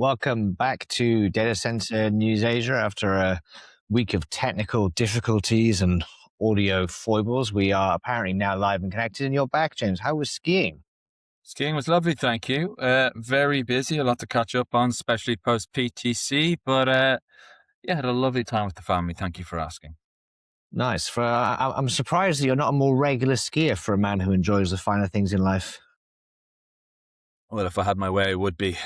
Welcome back to Data Center News Asia. After a week of technical difficulties and audio foibles, we are apparently now live and connected, and you're back, James. How was skiing? Skiing was lovely, thank you. Very busy, a lot to catch up on, especially post PTC, but yeah, had a lovely time with the family. Thank you for asking. Nice. I'm surprised that you're not a more regular skier for a man who enjoys the finer things in life. Well, if I had my way, I would be.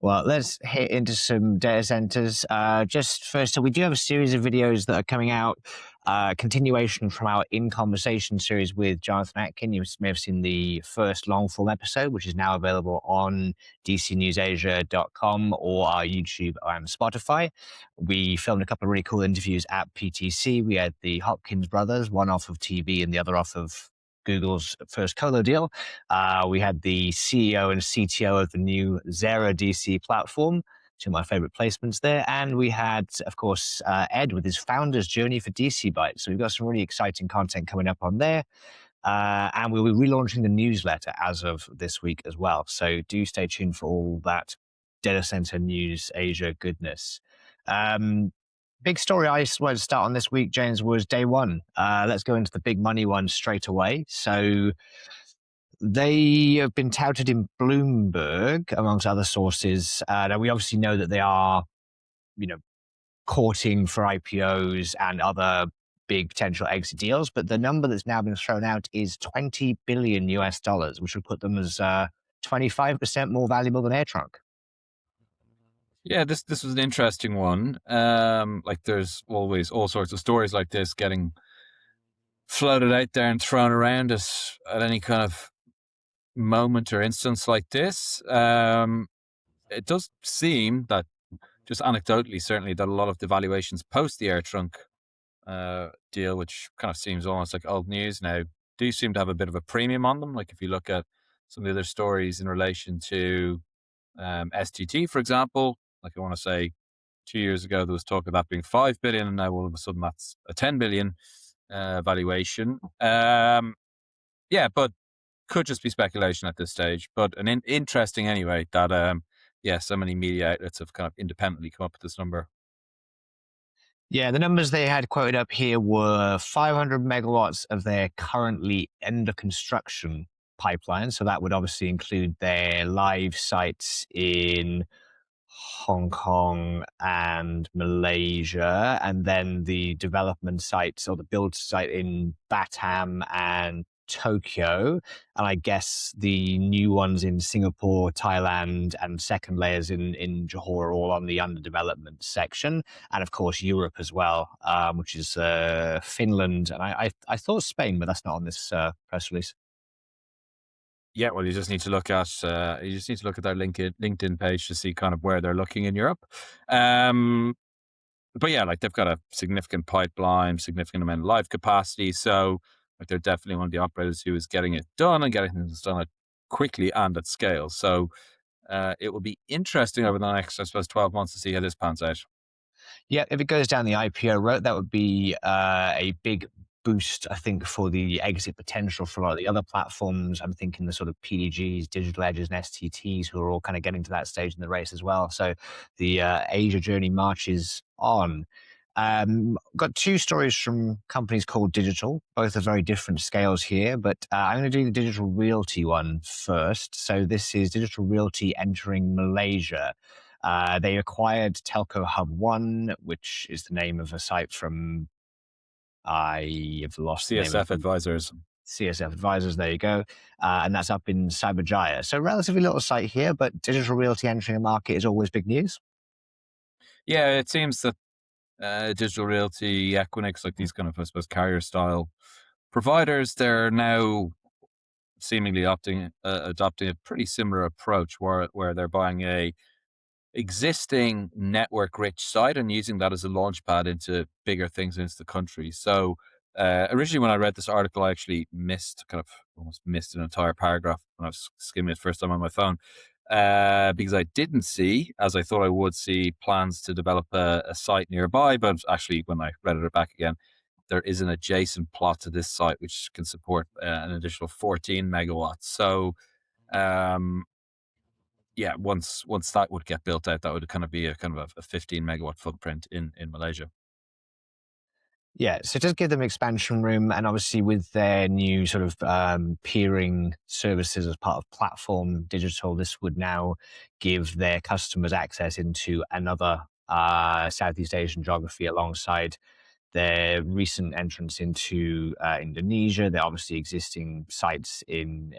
Well, let's hit into some data centers. Just first, so we do have a series of videos that are coming out, continuation from our In Conversation series with Jonathan Atkin. You may have seen the first long form episode, which is now available on dcnewsasia.com or our YouTube and Spotify. We filmed a couple of really cool interviews at PTC. We had the Hopkins brothers, one off of TV and the other off of Google's first colo deal. We had the CEO and CTO of the new Zera DC platform, two of my favorite placements there. And we had, of course, Ed with his founder's journey for DC Byte. So we've got some really exciting content coming up on there. And we'll be relaunching the newsletter as of this week as well. So do stay tuned for all that Data Center News Asia goodness. Big story I wanted to start on this week, James, was DayOne. Let's go into the big money one straight away. So they have been touted in Bloomberg, amongst other sources. Now we obviously know that they are, courting for IPOs and other big potential exit deals, but the number that's now been thrown out is $20 billion, which would put them as 25% more valuable than AirTrunk. Yeah, this was an interesting one. Like there's always all sorts of stories like this getting floated out there and thrown around us at any kind of moment or instance like this. It does seem that, just anecdotally, certainly, that a lot of the valuations post the AirTrunk deal, which kind of seems almost like old news now, do seem to have a bit of a premium on them. Like if you look at some of the other stories in relation to STT, for example, like I want to say 2 years ago, there was talk of that being 5 billion, and now all of a sudden that's a 10 billion valuation. Yeah, but could just be speculation at this stage. But an interesting anyway that, so many media outlets have kind of independently come up with this number. Yeah, the numbers they had quoted up here were 500 megawatts of their currently under construction pipeline. So that would obviously include their live sites in Hong Kong and Malaysia, and then the development sites or the build site in Batam and Tokyo, and I guess the new ones in Singapore, Thailand, and second layers in Johor are all on the under development section, and of course Europe as well, which is Finland, and I thought Spain, but that's not on this press release. Yeah, well, you just need to look at their LinkedIn page to see kind of where they're looking in Europe. But yeah, like they've got a significant pipeline, significant amount of live capacity. So like they're definitely one of the operators who is getting it done and getting things done quickly and at scale. So it will be interesting over the next, I suppose, 12 months to see how this pans out. Yeah, if it goes down the IPO route, that would be a big boost, I think, for the exit potential for a lot of the other platforms. I'm thinking the sort of PDGs, Digital Edges, and STTs, who are all kind of getting to that stage in the race as well. So the Asia journey marches on. Got two stories from companies called Digital. Both are very different scales here, but I'm going to do the Digital Realty one first. So this is Digital Realty entering Malaysia. They acquired Telco Hub 1, which is the name of a site from, I have lost the name CSF Advisors. CSF Advisors, there you go. And that's up in Cyberjaya. So relatively little site here, but Digital Realty entering a market is always big news. Yeah, it seems that Digital Realty, Equinix, like these kind of, I suppose, carrier style providers, they're now seemingly adopting a pretty similar approach where they're buying a existing network rich site and using that as a launch pad into bigger things into the country. So originally when I read this article, I actually almost missed an entire paragraph when I was skimming it first time on my phone, because I didn't see, as I thought I would see, plans to develop a site nearby. But actually when I read it back again, there is an adjacent plot to this site which can support an additional 14 megawatts. So yeah, once that would get built out, that would kind of be a kind of a 15 megawatt footprint in Malaysia. Yeah, so it does give them expansion room, and obviously with their new sort of peering services as part of Platform Digital, this would now give their customers access into another Southeast Asian geography alongside their recent entrance into Indonesia. They're obviously existing sites in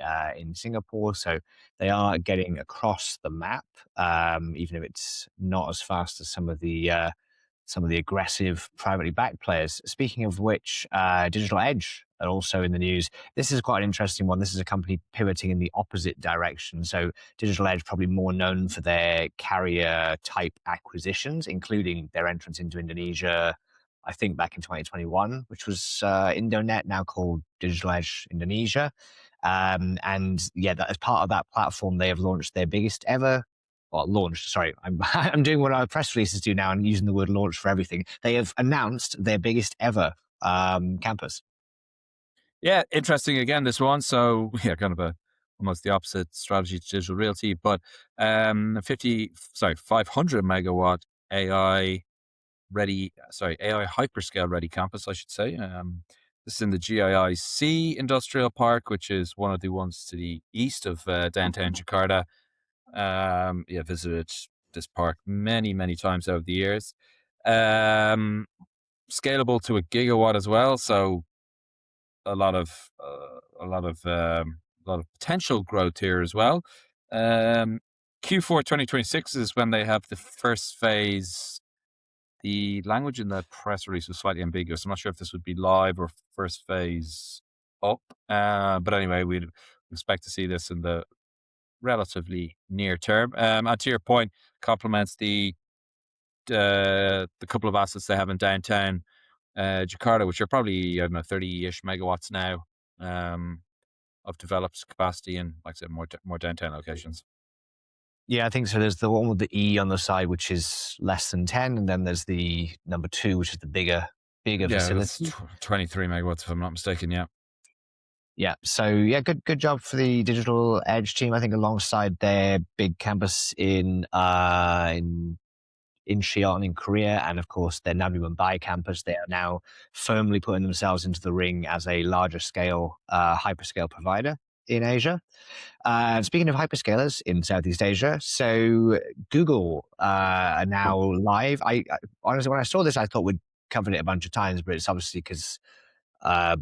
Singapore, so they are getting across the map, even if it's not as fast as some of the aggressive privately backed players. Speaking of which, Digital Edge are also in the news. This is quite an interesting one. This is a company pivoting in the opposite direction. So Digital Edge probably more known for their carrier type acquisitions, including their entrance into Indonesia, I think back in 2021, which was Indonet, now called Digital Edge Indonesia. And yeah, that as part of that platform, they have launched their biggest ever, well, launched. Sorry, I'm I'm doing what our press releases do now and using the word launch for everything. They have announced their biggest ever campus. Yeah, interesting again, this one. So yeah, kind of a almost the opposite strategy to Digital Realty, but 500 megawatt AI AI hyperscale ready campus, I should say. This is in the 𝐸𝐸𝐸 Industrial Park, which is one of the ones to the east of downtown Jakarta. Yeah, visited this park many times over the years. Scalable to a gigawatt as well, so a lot of a lot of potential growth here as well. Q4 2026 is when they have the first phase. The language in the press release was slightly ambiguous. I'm not sure if this would be live or first phase up. But anyway, we'd expect to see this in the relatively near term. And to your point, complements the couple of assets they have in downtown Jakarta, which are probably, I don't know, 30-ish megawatts now, of developed capacity in, like I said, more downtown locations. Yeah, I think so. There's the one with the E on the side, which is less than 10, and then there's the number two, which is the bigger Yeah, that's facility. 23 megawatts, if I'm not mistaken. Yeah. Yeah, so yeah, good job for the Digital Edge team. I think alongside their big campus in Incheon in Korea, and of course their Navi Mumbai campus, they are now firmly putting themselves into the ring as a larger scale hyperscale provider in Asia. Speaking of hyperscalers in Southeast Asia, so Google are now live. I honestly, when I saw this, I thought we'd covered it a bunch of times, but it's obviously because uh,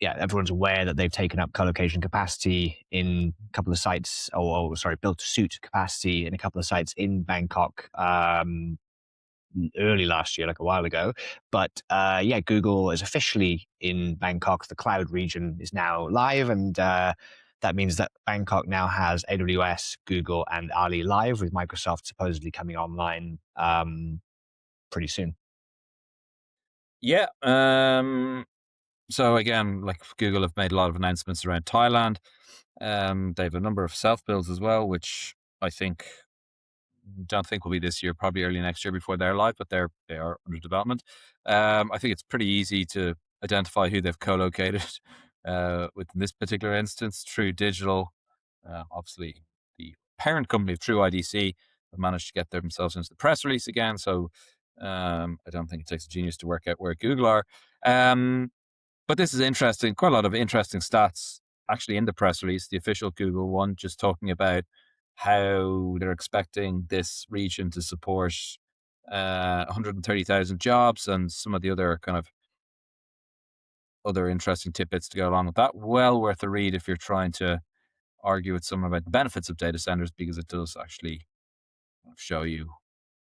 yeah, everyone's aware that they've taken up colocation capacity in a couple of sites, or sorry, built to suit capacity in a couple of sites in Bangkok early last year, like a while ago. But yeah, Google is officially in Bangkok. The cloud region is now live, and that means that Bangkok now has AWS, Google, and Ali live, with Microsoft supposedly coming online pretty soon. Yeah. So again, like Google have made a lot of announcements around Thailand. They have a number of self builds as well, which I think don't think will be this year, probably early next year before they're live, but they are under development. I think it's pretty easy to identify who they've co-located within this particular instance. True Digital, obviously the parent company of True IDC, have managed to get themselves into the press release again. So I don't think it takes a genius to work out where Google are. But this is interesting. Quite a lot of interesting stats actually in the press release, the official Google one, just talking about how they're expecting this region to support 130,000 jobs and some of the other kind of other interesting tidbits to go along with that. Well worth a read if you're trying to argue with someone about the benefits of data centers, because it does actually show you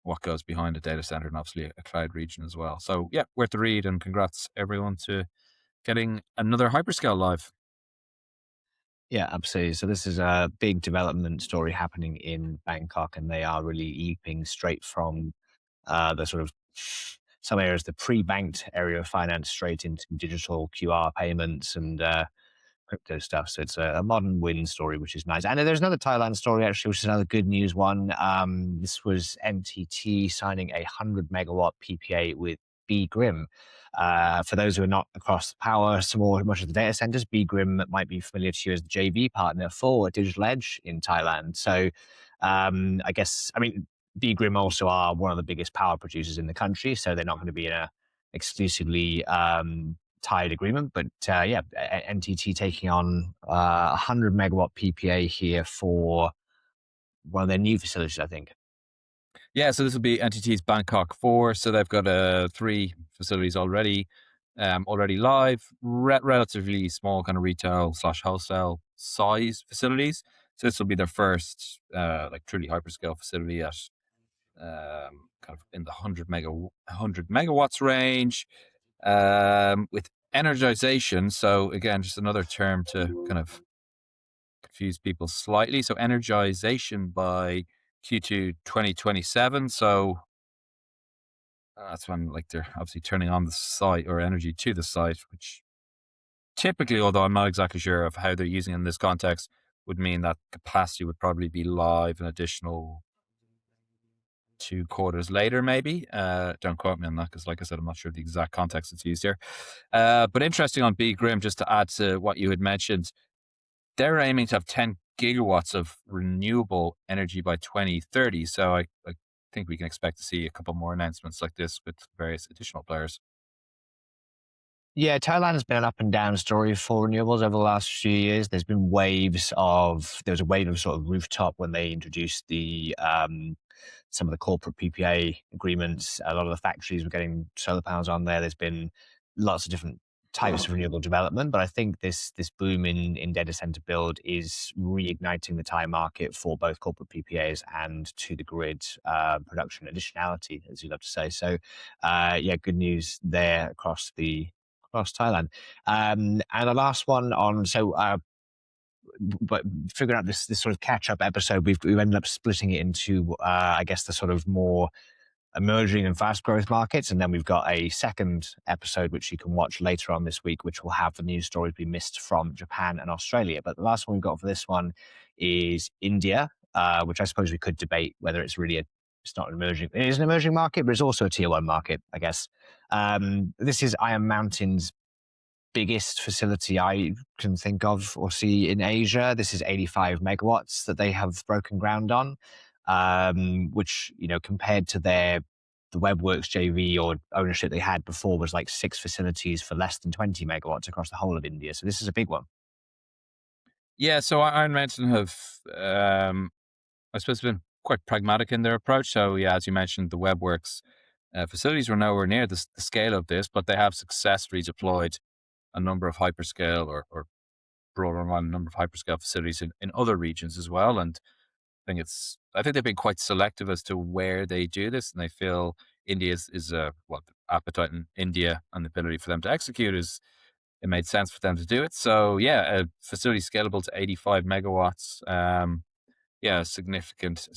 what goes behind a data center and obviously a cloud region as well. So yeah, worth a read, and congrats everyone to getting another hyperscale live. Yeah, absolutely. So this is a big development story happening in Bangkok, and they are really leaping straight from the sort of some areas, the pre-banked area of finance, straight into digital QR payments and crypto stuff. So it's a modern win story, which is nice. And there's another Thailand story actually, which is another good news one. This was NTT signing a 100 megawatt PPA with B.Grimm. For those who are not across the power much of the data centers, B.Grimm might be familiar to you as the JV partner for Digital Edge in Thailand. So B.Grimm also are one of the biggest power producers in the country, so they're not going to be in a exclusively tied agreement. But NTT taking on 100 megawatt PPA here for one of their new facilities, I think. Yeah, so this will be NTT's Bangkok 4. So they've got 3 facilities already live, relatively small kind of retail / wholesale size facilities. So this will be their first like truly hyperscale facility at kind of in the 100 megawatts range with energization. So again, just another term to kind of confuse people slightly. So energization by Q2 2027. So that's when like they're obviously turning on the site or energy to the site, which typically, although I'm not exactly sure of how they're using it in this context, would mean that capacity would probably be live an additional 2 quarters later, maybe. Don't quote me on that because, like I said, I'm not sure the exact context it's used here. But interesting on B.Grimm, just to add to what you had mentioned, they're aiming to have 10 gigawatts of renewable energy by 2030. So I think we can expect to see a couple more announcements like this with various additional players. Yeah, Thailand's been an up and down story for renewables over the last few years. There was a wave of sort of rooftop when they introduced some of the corporate PPA agreements. A lot of the factories were getting solar panels on there. There's been lots of different types of renewable development, but I think this boom in data center build is reigniting the Thai market for both corporate PPAs and to the grid production additionality, as you love to say. So, good news there across Thailand. And the last one but figuring out this sort of catch up episode, we've ended up splitting it into, I guess, the sort of more emerging and fast growth markets. And then we've got a second episode, which you can watch later on this week, which will have the news stories we missed from Japan and Australia. But the last one we've got for this one is India, which I suppose we could debate whether it's not an emerging, it is an emerging market, but it's also a tier 1 market, I guess. This is Iron Mountain's biggest facility I can think of or see in Asia. This is 85 megawatts that they have broken ground on, which, compared to the WebWorks JV or ownership they had before was like 6 facilities for less than 20 megawatts across the whole of India. So this is a big one. Yeah, so Iron Mountain have, I suppose, been quite pragmatic in their approach. So yeah, as you mentioned, the WebWorks facilities were nowhere near the scale of this, but they have successfully deployed a number of hyperscale or brought online a number of hyperscale facilities in other regions as well. And I think they've been quite selective as to where they do this, and they feel India is the appetite in India and the ability for them to execute it made sense for them to do it. So yeah, a facility scalable to 85 megawatts. Significant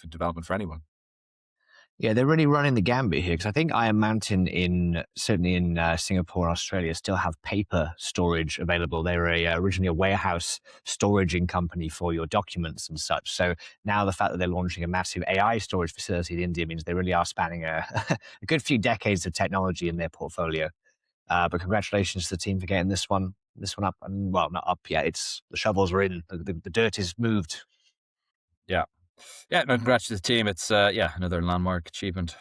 development for anyone. Yeah, they're really running the gambit here because I think Iron Mountain certainly in Singapore and Australia still have paper storage available. They were originally a warehouse storaging company for your documents and such. So now the fact that they're launching a massive AI storage facility in India means they really are spanning a good few decades of technology in their portfolio. But congratulations to the team for getting this one up. And well, not up yet. The shovels are in. The dirt is moved. Yeah. Yeah, no, congrats to the team. It's another landmark achievement.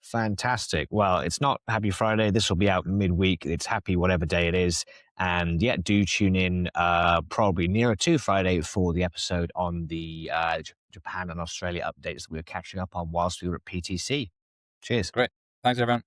Fantastic. Well, it's not Happy Friday. This will be out midweek. It's happy whatever day it is. And yeah, do tune in probably nearer to Friday for the episode on the Japan and Australia updates that we were catching up on whilst we were at PTC. Cheers. Great. Thanks, everyone.